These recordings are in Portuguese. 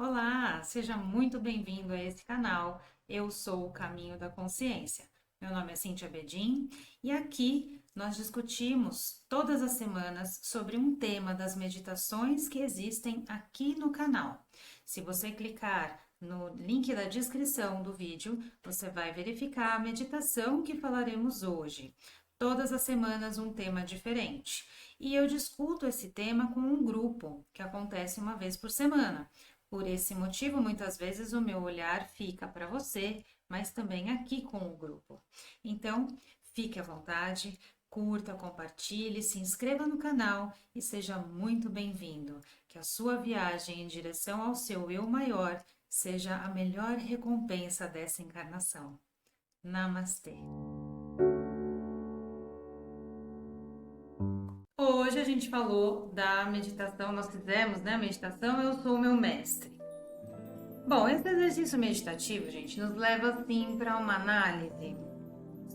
Olá, seja muito bem-vindo a esse canal. Eu sou o Caminho da Consciência. Meu nome é Cíntia Bedin e aqui nós discutimos todas as semanas sobre um tema das meditações que existem aqui no canal. Se você clicar no link da descrição do vídeo, você vai verificar a meditação que falaremos hoje. Todas as semanas um tema diferente. E eu discuto esse tema com um grupo que acontece uma vez por semana. Por esse motivo, muitas vezes o meu olhar fica para você, mas também aqui com o grupo. Então, fique à vontade, curta, compartilhe, se inscreva no canal e seja muito bem-vindo. Que a sua viagem em direção ao seu eu maior seja a melhor recompensa dessa encarnação. Namastê! Hoje a gente falou da meditação, nós fizemos, né, a meditação Eu Sou o Meu Mestre. Bom, esse exercício meditativo, gente, nos leva assim para uma análise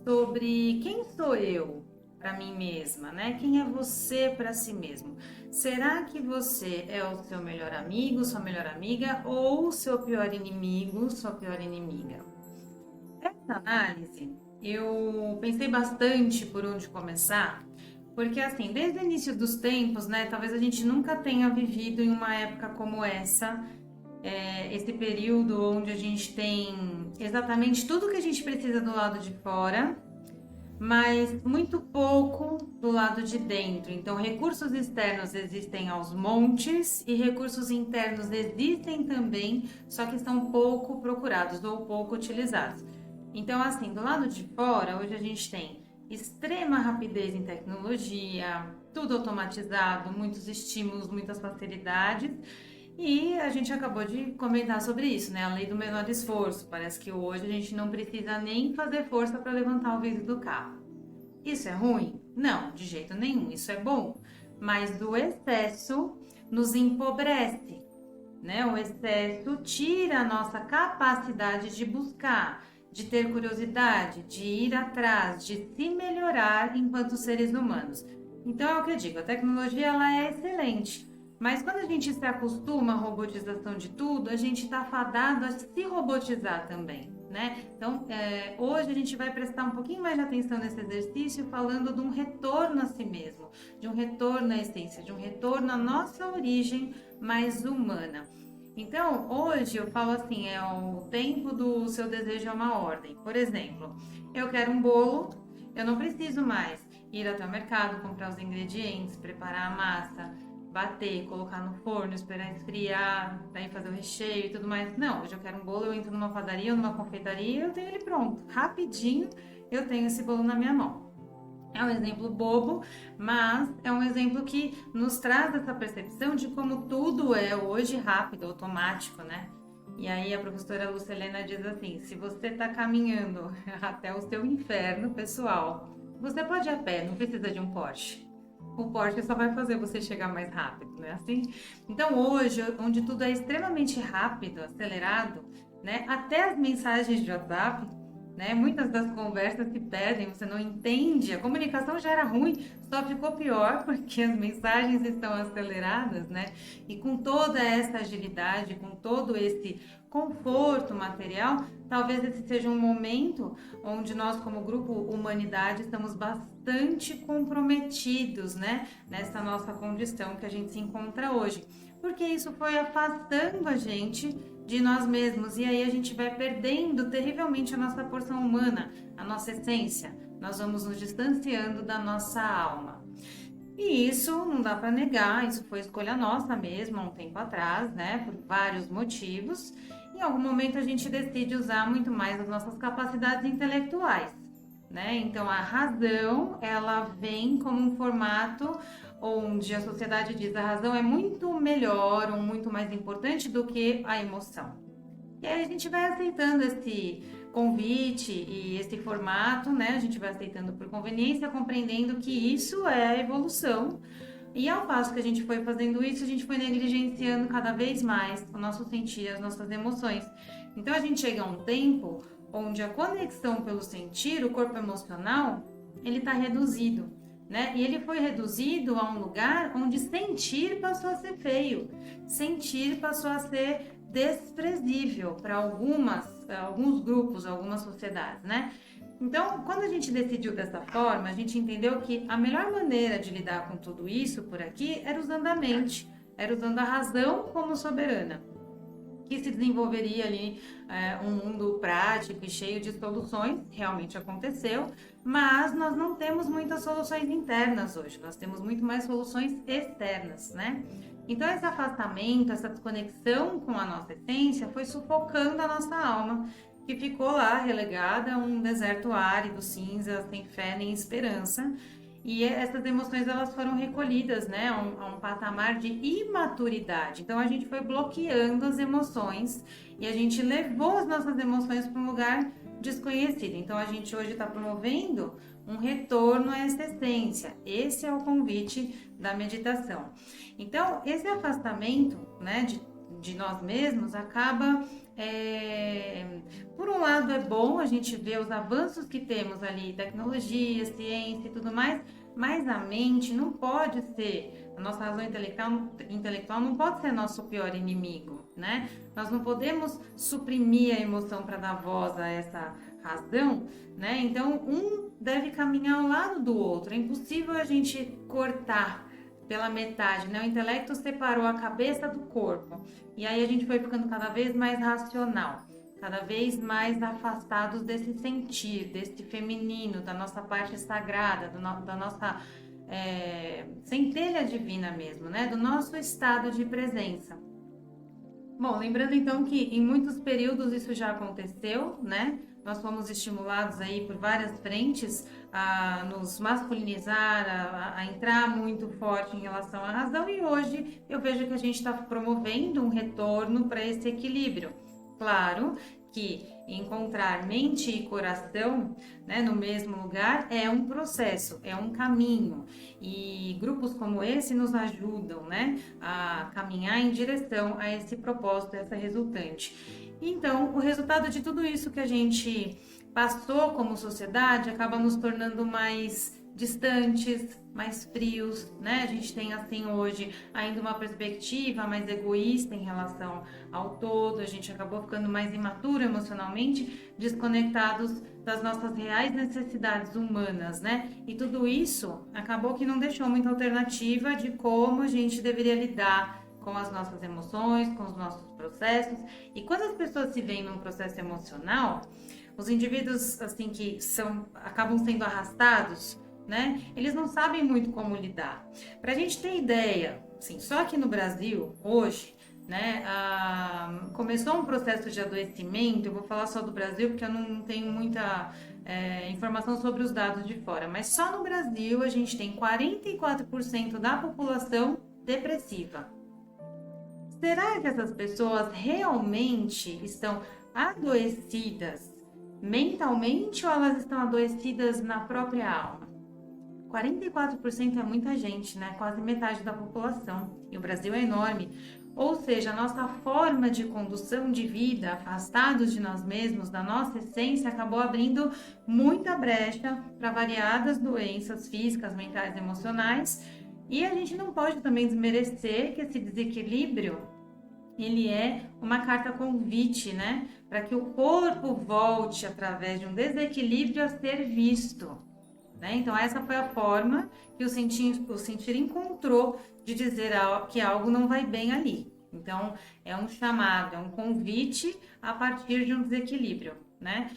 sobre quem sou eu para mim mesma, né? Quem é você para si mesmo? Será que você é o seu melhor amigo, sua melhor amiga ou o seu pior inimigo, sua pior inimiga? Essa análise, eu pensei bastante por onde começar, porque assim, desde o início dos tempos, né, talvez a gente nunca tenha vivido em uma época como essa, esse período onde a gente tem exatamente tudo que a gente precisa do lado de fora, mas muito pouco do lado de dentro. Então, recursos externos existem aos montes e recursos internos existem também, só que estão pouco procurados ou pouco utilizados. Então, assim, do lado de fora, hoje a gente tem extrema rapidez em tecnologia, tudo automatizado, muitos estímulos, muitas facilidades. E a gente acabou de comentar sobre isso, né? A lei do menor esforço. Parece que hoje a gente não precisa nem fazer força para levantar o vidro do carro. Isso é ruim? Não, de jeito nenhum. Isso é bom. Mas o excesso nos empobrece, né? O excesso tira a nossa capacidade de buscar, de ter curiosidade, de ir atrás, de se melhorar enquanto seres humanos. Então é o que eu digo, a tecnologia ela é excelente, mas quando a gente se acostuma à robotização de tudo, a gente está fadado a se robotizar também, né? Então, hoje a gente vai prestar um pouquinho mais de atenção nesse exercício, falando de um retorno a si mesmo, de um retorno à essência, de um retorno à nossa origem mais humana. Então, hoje eu falo assim, é o tempo do seu desejo é uma ordem. Por exemplo, eu quero um bolo, eu não preciso mais ir até o mercado, comprar os ingredientes, preparar a massa, bater, colocar no forno, esperar esfriar, daí fazer o recheio e tudo mais. Não, hoje eu quero um bolo, eu entro numa padaria ou numa confeitaria e eu tenho ele pronto. Rapidinho eu tenho esse bolo na minha mão. É um exemplo bobo, mas é um exemplo que nos traz essa percepção de como tudo é hoje rápido, automático, né? E aí a professora Lucilena diz assim: se você está caminhando até o seu inferno pessoal, você pode ir a pé, não precisa de um Porsche. O Porsche só vai fazer você chegar mais rápido, não é assim? Então hoje, onde tudo é extremamente rápido, acelerado, né? Até as mensagens de WhatsApp, né? Muitas das conversas se perdem, você não entende. A comunicação já era ruim, só ficou pior porque as mensagens estão aceleradas, né? E com toda essa agilidade, com todo esse conforto material, talvez esse seja um momento onde nós, como grupo Humanidade, estamos bastante comprometidos, né? Nessa nossa condição que a gente se encontra hoje. Porque isso foi afastando a gente de nós mesmos e aí a gente vai perdendo terrivelmente a nossa porção humana, a nossa essência. Nós vamos nos distanciando da nossa alma. E isso não dá para negar, isso foi escolha nossa mesmo há um tempo atrás, né, por vários motivos. Em algum momento a gente decide usar muito mais as nossas capacidades intelectuais, né? Então a razão, ela vem como um formato onde a sociedade diz a razão é muito melhor ou muito mais importante do que a emoção. E aí a gente vai aceitando esse convite e esse formato, né? A gente vai aceitando por conveniência, compreendendo que isso é a evolução. E ao passo que a gente foi fazendo isso, a gente foi negligenciando cada vez mais o nosso sentir, as nossas emoções. Então a gente chega a um tempo onde a conexão pelo sentir, o corpo emocional, ele está reduzido, né? E ele foi reduzido a um lugar onde sentir passou a ser feio, sentir passou a ser desprezível para alguns grupos, algumas sociedades, né? Então, quando a gente decidiu dessa forma, a gente entendeu que a melhor maneira de lidar com tudo isso por aqui era usando a mente, era usando a razão como soberana, que se desenvolveria ali um mundo prático e cheio de soluções, realmente aconteceu, mas nós não temos muitas soluções internas hoje, nós temos muito mais soluções externas, né? Então esse afastamento, essa desconexão com a nossa essência foi sufocando a nossa alma, que ficou lá relegada a um deserto árido, cinza, sem fé nem esperança. E essas emoções elas foram recolhidas, né, a um patamar de imaturidade. Então a gente foi bloqueando as emoções e a gente levou as nossas emoções para um lugar desconhecido. Então a gente hoje está promovendo um retorno a essa essência. Esse é o convite da meditação. Então esse afastamento, né, de nós mesmos acaba, por um lado é bom a gente ver os avanços que temos ali, tecnologia, ciência e tudo mais, mas a mente não pode ser, a nossa razão intelectual não pode ser nosso pior inimigo, né? Nós não podemos suprimir a emoção para dar voz a essa razão, né? Então um deve caminhar ao lado do outro, é impossível a gente cortar pela metade, né? O intelecto separou a cabeça do corpo. E aí a gente foi ficando cada vez mais racional, cada vez mais afastados desse sentir, desse feminino, da nossa parte sagrada, da nossa centelha divina mesmo, né? Do nosso estado de presença. Bom, lembrando então que em muitos períodos isso já aconteceu, né? Nós fomos estimulados aí por várias frentes a nos masculinizar, a entrar muito forte em relação à razão, e hoje eu vejo que a gente está promovendo um retorno para esse equilíbrio. Claro que encontrar mente e coração, né, no mesmo lugar é um processo, é um caminho, e grupos como esse nos ajudam, né, a caminhar em direção a esse propósito, essa resultante. Então, o resultado de tudo isso que a gente passou como sociedade acaba nos tornando mais distantes, mais frios, né? A gente tem assim hoje ainda uma perspectiva mais egoísta em relação ao todo, a gente acabou ficando mais imaturo emocionalmente, desconectados das nossas reais necessidades humanas, né? E tudo isso acabou que não deixou muita alternativa de como a gente deveria lidar com as nossas emoções, com os nossos processos. E quando as pessoas se veem num processo emocional, os indivíduos assim que acabam sendo arrastados, né? Eles não sabem muito como lidar. Para a gente ter ideia, assim, só aqui no Brasil hoje, né, começou um processo de adoecimento. Eu vou falar só do Brasil porque eu não tenho muita informação sobre os dados de fora, mas só no Brasil a gente tem 44% da população depressiva. Será que essas pessoas realmente estão adoecidas mentalmente ou elas estão adoecidas na própria alma? 44% é muita gente, né? Quase metade da população. E o Brasil é enorme. Ou seja, a nossa forma de condução de vida, afastados de nós mesmos, da nossa essência, acabou abrindo muita brecha para variadas doenças físicas, mentais, emocionais. E a gente não pode também desmerecer que esse desequilíbrio ele é uma carta convite, né? Para que o corpo volte através de um desequilíbrio a ser visto, né? Então essa foi a forma que o sentir encontrou de dizer que algo não vai bem ali. Então é um chamado, é um convite a partir de um desequilíbrio, né?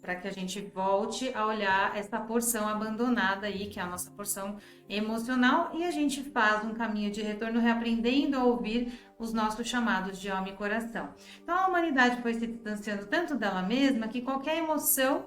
Para que a gente volte a olhar essa porção abandonada aí, que é a nossa porção emocional, e a gente faz um caminho de retorno reaprendendo a ouvir os nossos chamados de alma e coração. Então a humanidade foi se distanciando tanto dela mesma que qualquer emoção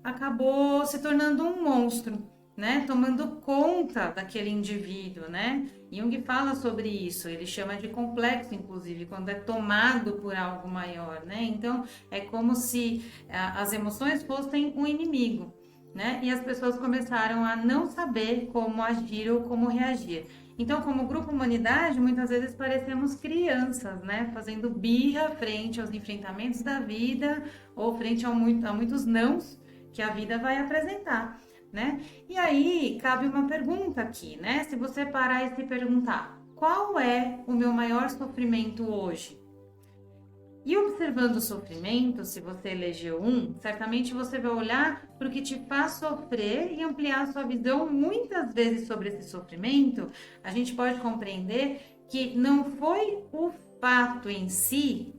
acabou se tornando um monstro, né? Tomando conta daquele indivíduo, né? Jung fala sobre isso, ele chama de complexo, inclusive, quando é tomado por algo maior, né? Então, é como se as emoções fossem um inimigo, né? E as pessoas começaram a não saber como agir ou como reagir. Então, como grupo humanidade, muitas vezes parecemos crianças, né? Fazendo birra frente aos enfrentamentos da vida ou frente a muitos nãos que a vida vai apresentar, né? E aí cabe uma pergunta aqui, né? Se você parar e se perguntar, qual é o meu maior sofrimento hoje? E observando o sofrimento, se você elegeu um, certamente você vai olhar para o que te faz sofrer e ampliar a sua visão. Muitas vezes sobre esse sofrimento, a gente pode compreender que não foi o fato em si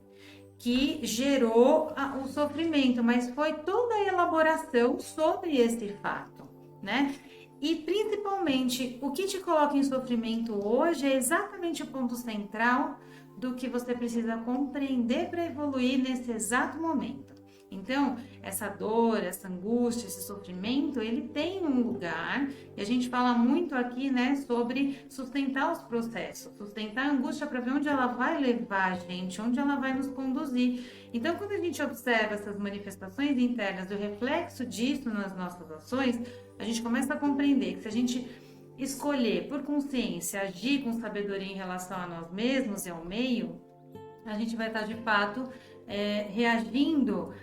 que gerou o sofrimento, mas foi toda a elaboração sobre esse fato, né? E principalmente, o que te coloca em sofrimento hoje é exatamente o ponto central do que você precisa compreender para evoluir nesse exato momento. Então, essa dor, essa angústia, esse sofrimento, ele tem um lugar, e a gente fala muito aqui, né, sobre sustentar os processos, sustentar a angústia para ver onde ela vai levar a gente, onde ela vai nos conduzir. Então, quando a gente observa essas manifestações internas e o reflexo disso nas nossas ações, a gente começa a compreender que se a gente escolher por consciência agir com sabedoria em relação a nós mesmos e ao meio, a gente vai estar de fato reagindo,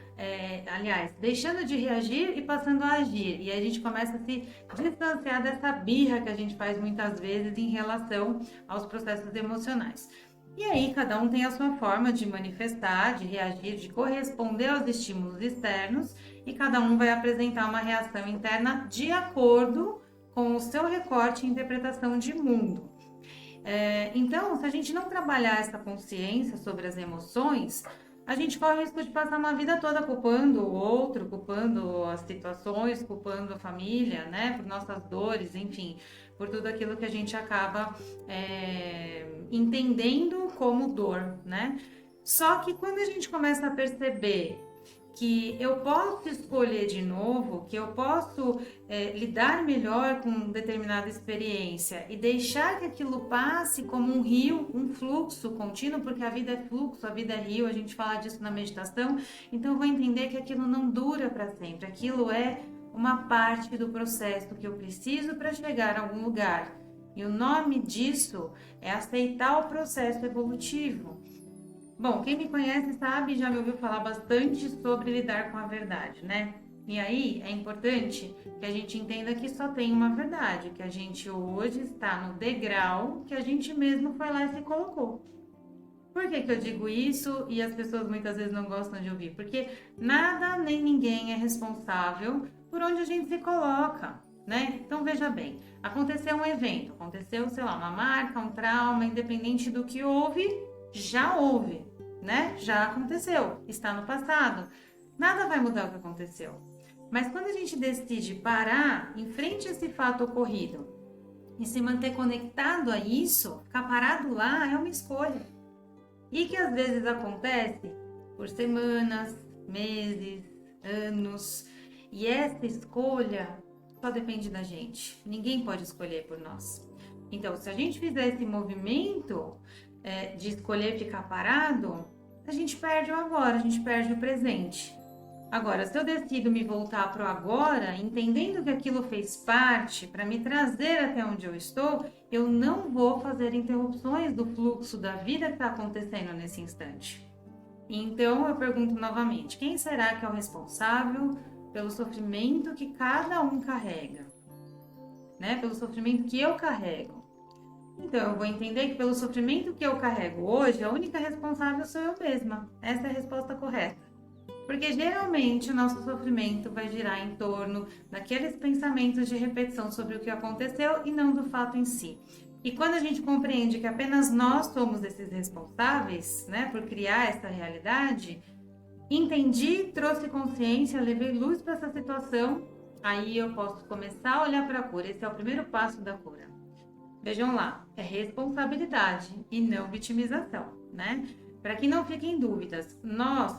aliás, deixando de reagir e passando a agir. E aí a gente começa a se distanciar dessa birra que a gente faz muitas vezes em relação aos processos emocionais. E aí cada um tem a sua forma de manifestar, de reagir, de corresponder aos estímulos externos, e cada um vai apresentar uma reação interna de acordo com o seu recorte e interpretação de mundo. Então, se a gente não trabalhar essa consciência sobre as emoções, a gente corre o risco de passar uma vida toda culpando o outro, culpando as situações, culpando a família, né, por nossas dores, enfim, por tudo aquilo que a gente acaba entendendo como dor, né? Só que quando a gente começa a perceber que eu posso escolher de novo, que eu posso lidar melhor com determinada experiência e deixar que aquilo passe como um rio, um fluxo contínuo, porque a vida é fluxo, a vida é rio, a gente fala disso na meditação, então eu vou entender que aquilo não dura para sempre, aquilo é uma parte do processo que eu preciso para chegar a algum lugar. E o nome disso é aceitar o processo evolutivo. Bom, quem me conhece sabe, já me ouviu falar bastante sobre lidar com a verdade, né? E aí é importante que a gente entenda que só tem uma verdade, que a gente hoje está no degrau que a gente mesmo foi lá e se colocou. Por que eu digo isso e as pessoas muitas vezes não gostam de ouvir? Porque nada nem ninguém é responsável por onde a gente se coloca, né? Então veja bem, aconteceu um evento, aconteceu, sei lá, uma marca, um trauma, independente do que houve, já houve, né? Já aconteceu, está no passado. Nada vai mudar o que aconteceu. Mas quando a gente decide parar em frente a esse fato ocorrido e se manter conectado a isso, ficar parado lá é uma escolha. E que às vezes acontece por semanas, meses, anos. E essa escolha só depende da gente. Ninguém pode escolher por nós. Então, se a gente fizer esse movimento de escolher ficar parado, a gente perde o agora, a gente perde o presente. Agora, se eu decido me voltar para o agora, entendendo que aquilo fez parte para me trazer até onde eu estou, eu não vou fazer interrupções do fluxo da vida que está acontecendo nesse instante. Então, eu pergunto novamente, quem será que é o responsável pelo sofrimento que cada um carrega? Né? Pelo sofrimento que eu carrego. Então, eu vou entender que pelo sofrimento que eu carrego hoje, a única responsável sou eu mesma. Essa é a resposta correta. Porque geralmente o nosso sofrimento vai girar em torno daqueles pensamentos de repetição sobre o que aconteceu e não do fato em si. E quando a gente compreende que apenas nós somos esses responsáveis, né, por criar essa realidade, entendi, trouxe consciência, levei luz para essa situação, aí eu posso começar a olhar para a cura. Esse é o primeiro passo da cura. Vejam lá, é responsabilidade e não vitimização, né? Para que não fiquem dúvidas, nós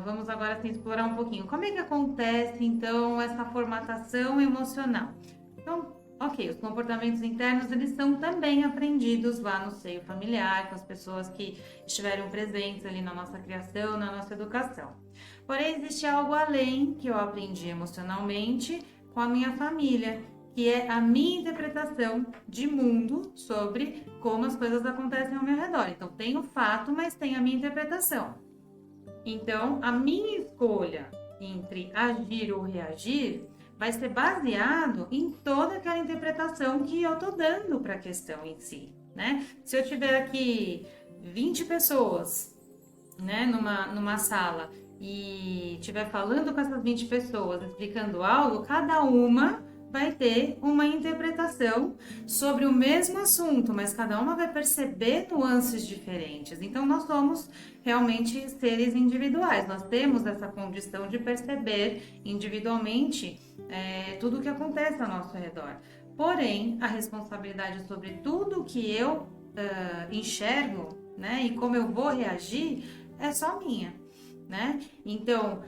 vamos agora assim, explorar um pouquinho como é que acontece então essa formatação emocional. Então, ok, os comportamentos internos eles são também aprendidos lá no seio familiar, com as pessoas que estiveram presentes ali na nossa criação, na nossa educação. Porém, existe algo além que eu aprendi emocionalmente com a minha família, que é a minha interpretação de mundo sobre como as coisas acontecem ao meu redor. Então, tem o fato, mas tem a minha interpretação. Então, a minha escolha entre agir ou reagir vai ser baseado em toda aquela interpretação que eu tô dando para a questão em si, né? Se eu tiver aqui 20 pessoas né, numa sala e estiver falando com essas 20 pessoas, explicando algo, cada uma vai ter uma interpretação sobre o mesmo assunto, mas cada uma vai perceber nuances diferentes. Então, nós somos realmente seres individuais, nós temos essa condição de perceber individualmente tudo o que acontece ao nosso redor. Porém, a responsabilidade sobre tudo que eu enxergo, né, e como eu vou reagir, é só minha, né? Então,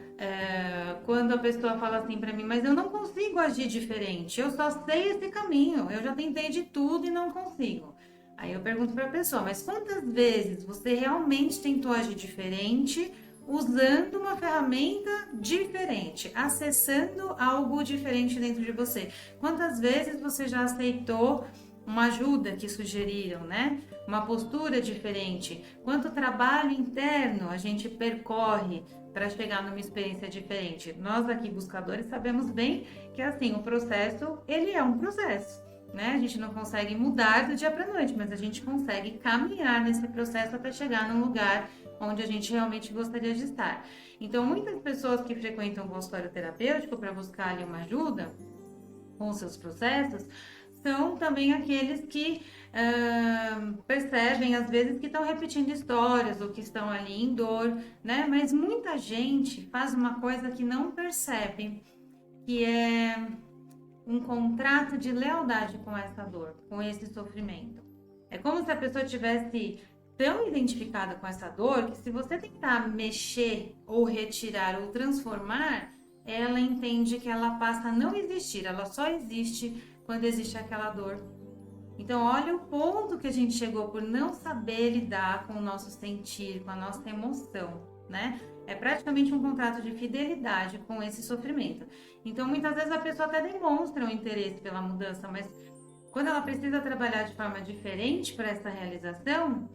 quando a pessoa fala assim pra mim, mas eu não consigo agir diferente, eu só sei esse caminho, eu já tentei de tudo e não consigo. Aí eu pergunto pra pessoa, mas quantas vezes você realmente tentou agir diferente usando uma ferramenta diferente, acessando algo diferente dentro de você? Quantas vezes você já aceitou uma ajuda que sugeriram, né? Uma postura diferente. Quanto trabalho interno a gente percorre para chegar numa experiência diferente? Nós aqui, buscadores, sabemos bem que assim, o processo, ele é um processo, né? A gente não consegue mudar do dia para noite, mas a gente consegue caminhar nesse processo até chegar num lugar onde a gente realmente gostaria de estar. Então, muitas pessoas que frequentam o consultório terapêutico para buscar ali uma ajuda com os seus processos, são também aqueles que percebem, às vezes, que estão repetindo histórias ou que estão ali em dor, né? Mas muita gente faz uma coisa que não percebe, que é um contrato de lealdade com essa dor, com esse sofrimento. É como se a pessoa tivesse tão identificada com essa dor que se você tentar mexer ou retirar ou transformar, ela entende que ela passa a não existir, ela só existe quando existe aquela dor. Então, olha o ponto que a gente chegou por não saber lidar com o nosso sentir, com a nossa emoção, né? É praticamente um contrato de fidelidade com esse sofrimento. Então, muitas vezes a pessoa até demonstra um interesse pela mudança, mas quando ela precisa trabalhar de forma diferente para essa realização,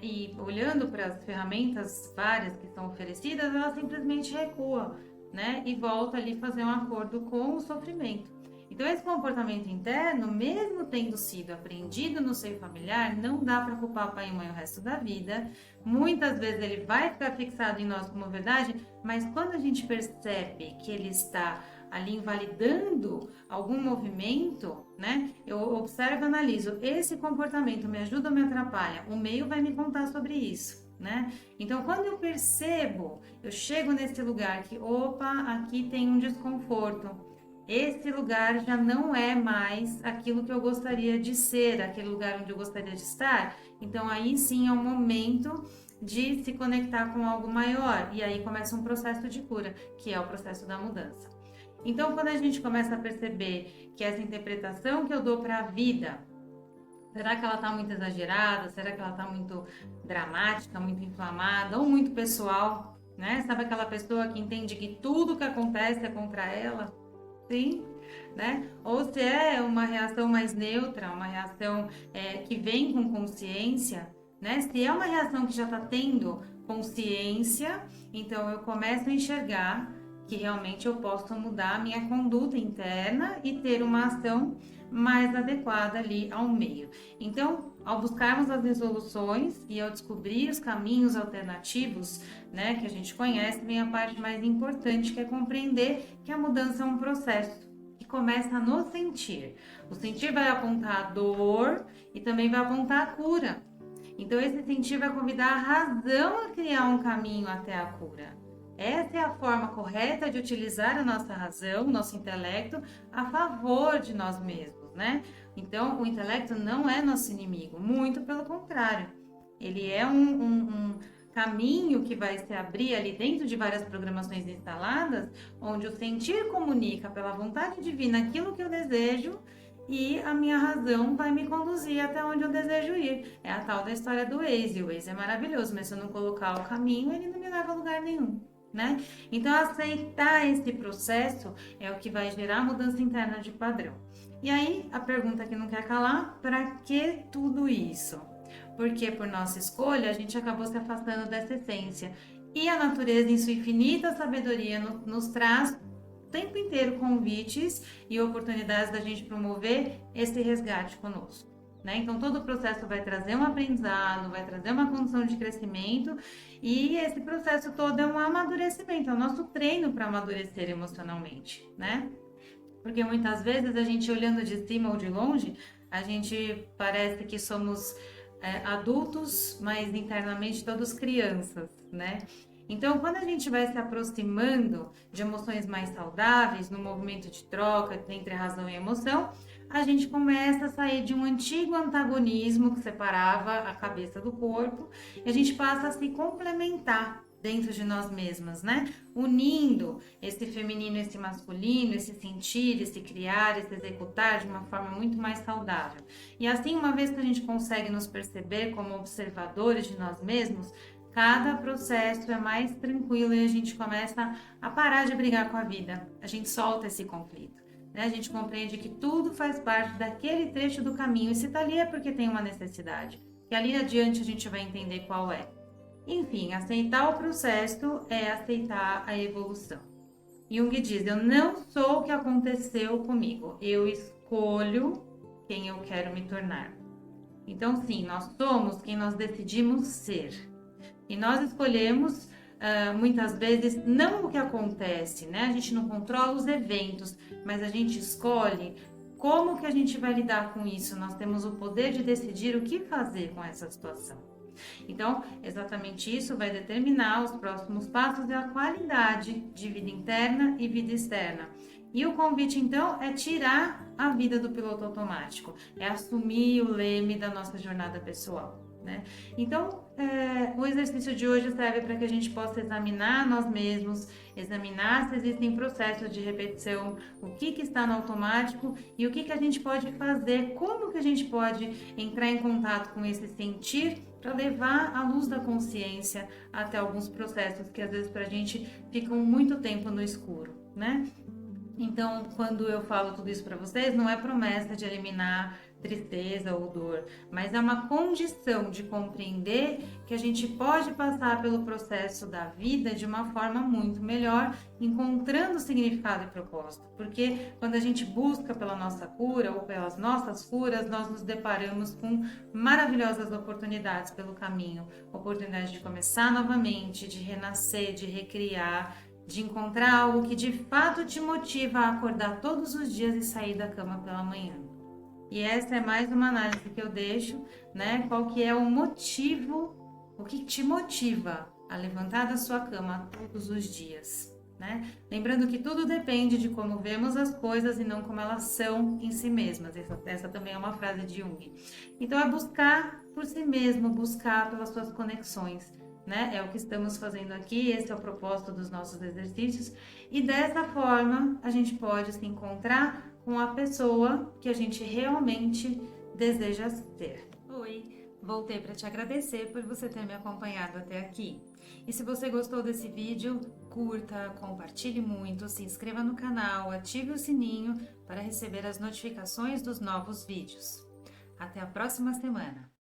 e olhando para as ferramentas várias que são oferecidas, ela simplesmente recua, né? E volta ali fazer um acordo com o sofrimento. Então, esse comportamento interno, mesmo tendo sido aprendido no seio familiar, não dá para culpar pai e mãe o resto da vida. Muitas vezes ele vai ficar fixado em nós como verdade, mas quando a gente percebe que ele está ali invalidando algum movimento, né? Eu observo e analiso, esse comportamento me ajuda ou me atrapalha? O meio vai me contar sobre isso. Né? Então, quando eu percebo, eu chego nesse lugar que, opa, aqui tem um desconforto. Esse lugar já não é mais aquilo que eu gostaria de ser, aquele lugar onde eu gostaria de estar. Então, aí sim é o momento de se conectar com algo maior. E aí começa um processo de cura, que é o processo da mudança. Então, quando a gente começa a perceber que essa interpretação que eu dou para a vida, será que ela está muito exagerada? Será que ela está muito dramática, muito inflamada ou muito pessoal? Né? Sabe aquela pessoa que entende que tudo que acontece é contra ela? Sim, né? Ou se é uma reação mais neutra, uma reação que vem com consciência, né? Se é uma reação que já está tendo consciência, então eu começo a enxergar que realmente eu posso mudar a minha conduta interna e ter uma ação mais adequada ali ao meio. Então, ao buscarmos as resoluções e ao descobrir os caminhos alternativos, né, que a gente conhece, vem a parte mais importante, que é compreender que a mudança é um processo que começa no sentir. O sentir vai apontar a dor e também vai apontar a cura. Então, esse sentir vai convidar a razão a criar um caminho até a cura. Essa é a forma correta de utilizar a nossa razão, o nosso intelecto, a favor de nós mesmos, né? Então, o intelecto não é nosso inimigo, muito pelo contrário. Ele é um caminho que vai se abrir ali dentro de várias programações instaladas, onde o sentir comunica pela vontade divina aquilo que eu desejo e a minha razão vai me conduzir até onde eu desejo ir. É a tal da história do Waze. O Waze é maravilhoso, mas se eu não colocar o caminho, ele não me leva a lugar nenhum. Né? Então, aceitar esse processo é o que vai gerar mudança interna de padrão. E aí, a pergunta que não quer calar, para que tudo isso? Porque por nossa escolha, a gente acabou se afastando dessa essência. E a natureza, em sua infinita sabedoria, nos traz o tempo inteiro convites e oportunidades da gente promover esse resgate conosco. né? Então, todo o processo vai trazer um aprendizado, vai trazer uma condição de crescimento e esse processo todo é um amadurecimento, é o nosso treino para amadurecer emocionalmente, né? Porque muitas vezes a gente olhando de cima ou de longe, a gente parece que somos adultos, mas internamente todos crianças, né? Então, quando a gente vai se aproximando de emoções mais saudáveis, no movimento de troca entre razão e emoção, a gente começa a sair de um antigo antagonismo que separava a cabeça do corpo e a gente passa a se complementar dentro de nós mesmas, né? Unindo esse feminino, esse masculino, esse sentir, esse criar, esse executar de uma forma muito mais saudável. E assim, uma vez que a gente consegue nos perceber como observadores de nós mesmos, cada processo é mais tranquilo e a gente começa a parar de brigar com a vida. A gente solta esse conflito, né? A gente compreende que tudo faz parte daquele trecho do caminho e se tá ali é porque tem uma necessidade. E ali adiante a gente vai entender qual é. Enfim, aceitar o processo é aceitar a evolução. Jung diz, eu não sou o que aconteceu comigo, eu escolho quem eu quero me tornar. Então, sim, nós somos quem nós decidimos ser. E nós escolhemos, muitas vezes, não o que acontece, né? A gente não controla os eventos, mas a gente escolhe como que a gente vai lidar com isso. Nós temos o poder de decidir o que fazer com essa situação. Então, exatamente isso vai determinar os próximos passos e a qualidade de vida interna e vida externa. E o convite, então, é tirar a vida do piloto automático, é assumir o leme da nossa jornada pessoal, né? Então, o exercício de hoje serve para que a gente possa examinar nós mesmos, examinar se existem processos de repetição, o que está no automático e o que a gente pode fazer, como que a gente pode entrar em contato com esse sentir para levar a luz da consciência até alguns processos que às vezes para a gente ficam muito tempo no escuro, né? Então, quando eu falo tudo isso para vocês, não é promessa de eliminar tristeza ou dor, mas é uma condição de compreender que a gente pode passar pelo processo da vida de uma forma muito melhor, encontrando significado e propósito. Porque quando a gente busca pela nossa cura ou pelas nossas curas, nós nos deparamos com maravilhosas oportunidades pelo caminho, oportunidade de começar novamente, de renascer, de recriar, de encontrar algo que de fato te motiva a acordar todos os dias e sair da cama pela manhã. E essa é mais uma análise que eu deixo, né? Qual que é o motivo, o que te motiva a levantar da sua cama todos os dias, né? Lembrando que tudo depende de como vemos as coisas e não como elas são em si mesmas. Essa também é uma frase de Jung. Então é buscar por si mesmo, buscar pelas suas conexões, né? É o que estamos fazendo aqui, esse é o propósito dos nossos exercícios. E dessa forma a gente pode se encontrar com a pessoa que a gente realmente deseja ser. Oi, voltei para te agradecer por você ter me acompanhado até aqui. E se você gostou desse vídeo, curta, compartilhe muito, se inscreva no canal, ative o sininho para receber as notificações dos novos vídeos. Até a próxima semana!